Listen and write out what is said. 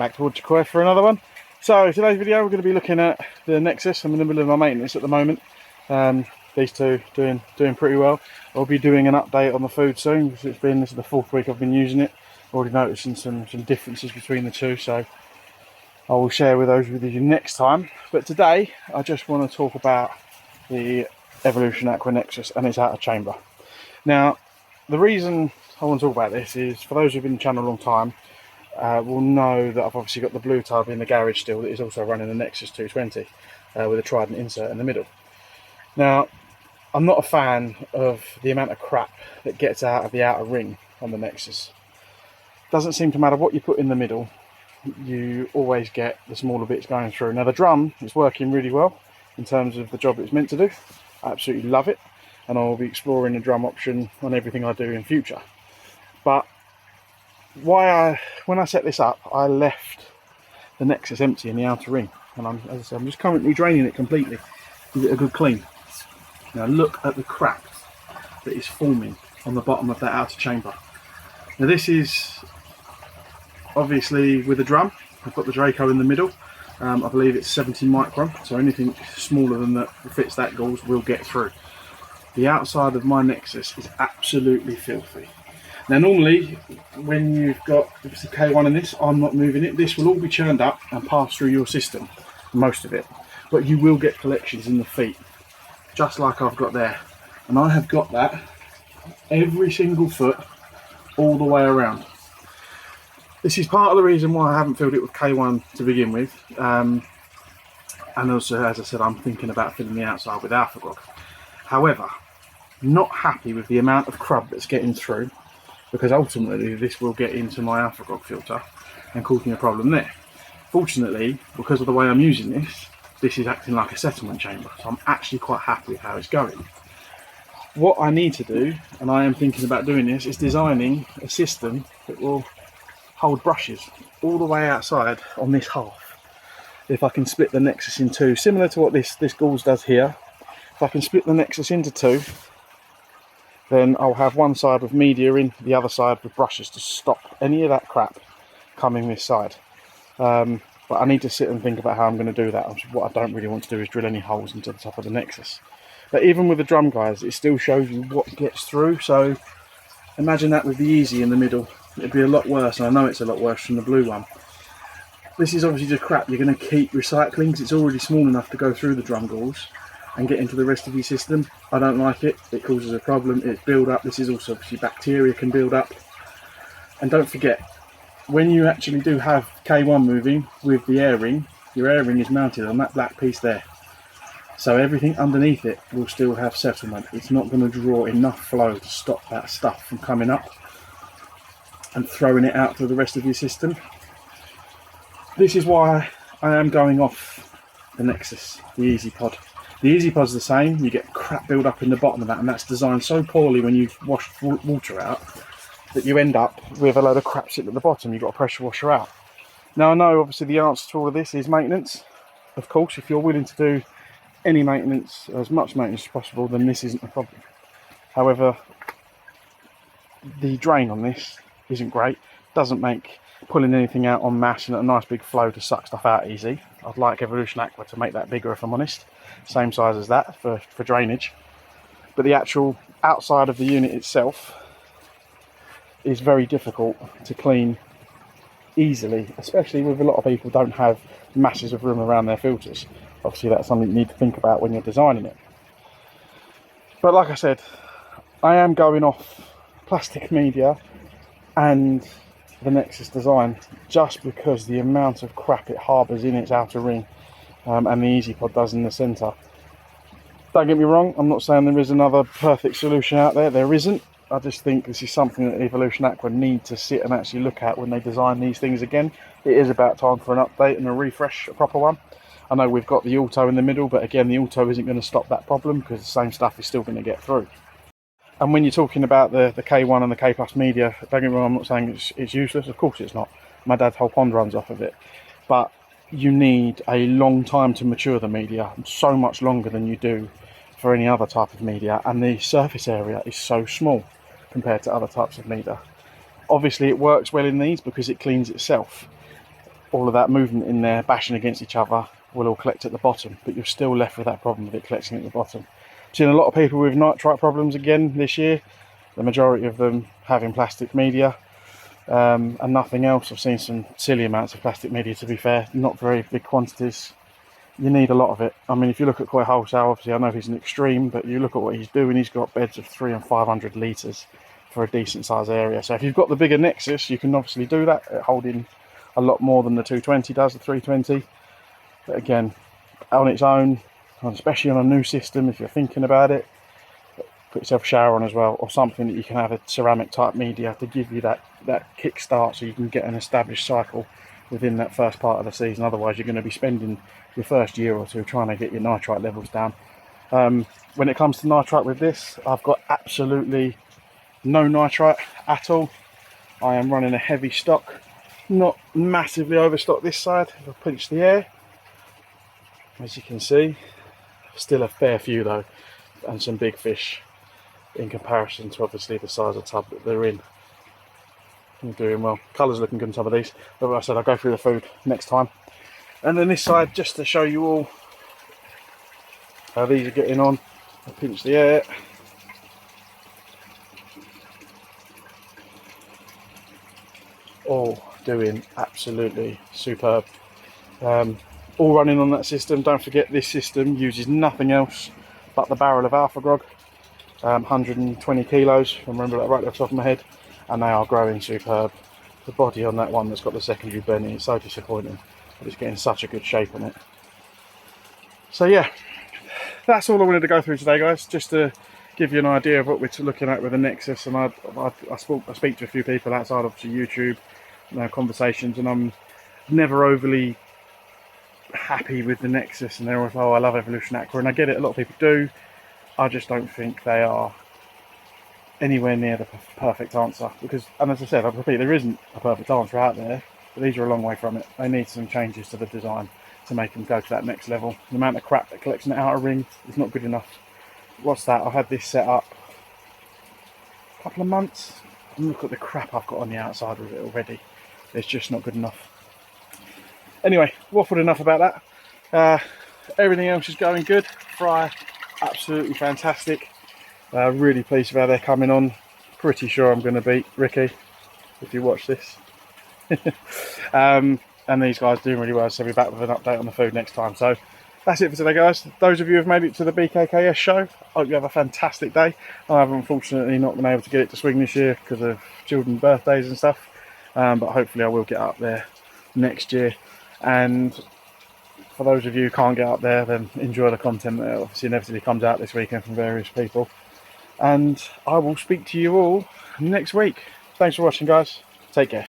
back towards Jacoy for another one. So today's video we're going to be looking at the Nexus. I'm in the middle of my maintenance at the moment. These two doing pretty well. I'll be doing an update on the food soon because this is the 4th week I've been using it. Already noticing some differences between the two, so I will share those with you next time. But today I just want to talk about the Evolution Aqua Nexus and its outer chamber. Now the reason I want to talk about this is, for those who've been on the channel a long time, will know that I've obviously got the blue tub in the garage still that is also running the Nexus 220 with a Trident insert in the middle. Now, I'm not a fan of the amount of crap that gets out of the outer ring on the Nexus. Doesn't seem to matter what you put in the middle, you always get the smaller bits going through. Now the drum is working really well in terms of the job it's meant to do. I absolutely love it, and I will be exploring the drum option on everything I do in future. But when I set this up, I left the Nexus empty in the outer ring, and as I said, I'm just currently draining it completely, give it a good clean. Now look at the crap that is forming on the bottom of that outer chamber. Now this is obviously with a drum. I've got the Draco in the middle. I believe it's 70 micron, so anything smaller than that fits that gauge will get through. The outside of my Nexus is absolutely filthy. Now normally when you've got obviously K1 in this, I'm not moving it. This will all be churned up and pass through your system, most of it. But you will get collections in the feet, just like I've got there. And I have got that every single foot all the way around. This is part of the reason why I haven't filled it with K1 to begin with. And also, as I said, I'm thinking about filling the outside with Alpha Grog. However, not happy with the amount of crud that's getting through, because ultimately this will get into my Alpha Grog filter and cause me a problem there. Fortunately, because of the way I'm using this is acting like a settlement chamber, so I'm actually quite happy with how it's going. What I need to do, and I am thinking about doing this, is designing a system that will hold brushes all the way outside on this half. If I can split the Nexus in two, similar to what this gauze does here, if I can split the Nexus into two, then I'll have one side with media in, the other side with brushes to stop any of that crap coming this side. But I need to sit and think about how I'm going to do that. What I don't really want to do is drill any holes into the top of the Nexus. But even with the drum guys, it still shows you what gets through. So imagine that with the Easy in the middle. It'd be a lot worse, and I know it's a lot worse from the blue one. This is obviously just crap you're going to keep recycling because it's already small enough to go through the drum gauze and get into the rest of your system. I don't like it. It causes a problem. It's build up. This is also obviously bacteria can build up. And don't forget, when you actually do have K1 moving with the air ring, your air ring is mounted on that black piece there. So everything underneath it will still have settlement. It's not going to draw enough flow to stop that stuff from coming up and throwing it out to the rest of your system. This is why I am going off the Nexus, the Easy Pod. The Easy Pod's the same. You get crap build up in the bottom of that, and that's designed so poorly when you've washed water out that you end up with a load of crap sitting at the bottom. You've got to pressure wash her out. Now I know obviously the answer to all of this is maintenance. Of course, if you're willing to do any maintenance, as much maintenance as possible, then this isn't a problem. However, the drain on this isn't great. Doesn't make pulling anything out en masse and a nice big flow to suck stuff out easy. I'd like Evolution Aqua to make that bigger, if I'm honest. Same size as that for drainage. But the actual outside of the unit itself is very difficult to clean easily, especially with a lot of people don't have masses of room around their filters. Obviously that's something you need to think about when you're designing it. But like I said, I am going off plastic media and the Nexus design just because the amount of crap it harbours in its outer ring and the Easy Pod does in the centre. Don't get me wrong, I'm not saying there is another perfect solution out there. There isn't. I just think this is something that Evolution Aqua need to sit and actually look at when they design these things again. It is about time for an update and a refresh, a proper one. I know we've got the auto in the middle, but again the auto isn't going to stop that problem because the same stuff is still going to get through. And when you're talking about the K1 and the K Plus media, don't get me wrong, I'm not saying it's useless. Of course it's not. My dad's whole pond runs off of it. But you need a long time to mature the media, so much longer than you do for any other type of media, and the surface area is so small compared to other types of media. Obviously it works well in these because it cleans itself. all of that movement in there bashing against each other will all collect at the bottom, but you're still left with that problem of it collecting at the bottom. I've seen a lot of people with nitrite problems again this year, the majority of them having plastic media and nothing else. I've seen some silly amounts of plastic media, to be fair, not very big quantities. You need a lot of it. I mean, if you look at Koi Wholesale, obviously I know he's an extreme, but you look at what he's doing, he's got beds of 300 and 500 litres for a decent size area. So if you've got the bigger Nexus, you can obviously do that, holding a lot more than the 220 does, the 320. But again, on its own, and especially on a new system, if you're thinking about it, put yourself a shower on as well, or something that you can have a ceramic type media to give you that kick start, so you can get an established cycle within that first part of the season. Otherwise you're going to be spending your first year or two trying to get your nitrite levels down. When it comes to nitrite with this, I've got absolutely no nitrite at all. I am running a heavy stock, not massively overstocked this side. If I pinch the air, as you can see, still a fair few though, and some big fish in comparison to obviously the size of tub that they're in. I'm doing well. Colours looking good on some of these, but like I said, I'll go through the food next time. And then this side, just to show you all how these are getting on. I pinch the air. All doing absolutely superb. All running on that system. Don't forget, this system uses nothing else but the barrel of Alpha Grog. 120 kilos, if I remember that right off the top of my head, and they are growing superb. The body on that one that's got the secondary bending is so disappointing, but it's getting such a good shape on it. So yeah, that's all I wanted to go through today, guys, just to give you an idea of what we're looking at with the Nexus. And I speak to a few people outside of YouTube, conversations, and I'm never overly happy with the Nexus, and they're always, oh, I love Evolution Aqua, and I get it, a lot of people do. I just don't think they are anywhere near the perfect answer, because, and as I said, I repeat, there isn't a perfect answer out there, but these are a long way from it. They need some changes to the design to make them go to that next level. The amount of crap that collects in the outer ring is not good enough. What's that? I've had this set up a couple of months, and look at the crap I've got on the outside with it already. It's just not good enough. Anyway, waffled enough about that. Everything else is going good. Fry, absolutely fantastic. Really pleased with how they're coming on. Pretty sure I'm going to beat Ricky if you watch this. And these guys doing really well, so we'll be back with an update on the food next time. So that's it for today, guys. Those of you who have made it to the BKKS show, I hope you have a fantastic day. I have unfortunately not been able to get it to swing this year because of children's birthdays and stuff, but hopefully I will get up there next year. And for those of you who can't get up there, then enjoy the content that obviously inevitably comes out this weekend from various people. And I will speak to you all next week. Thanks for watching, guys. Take care.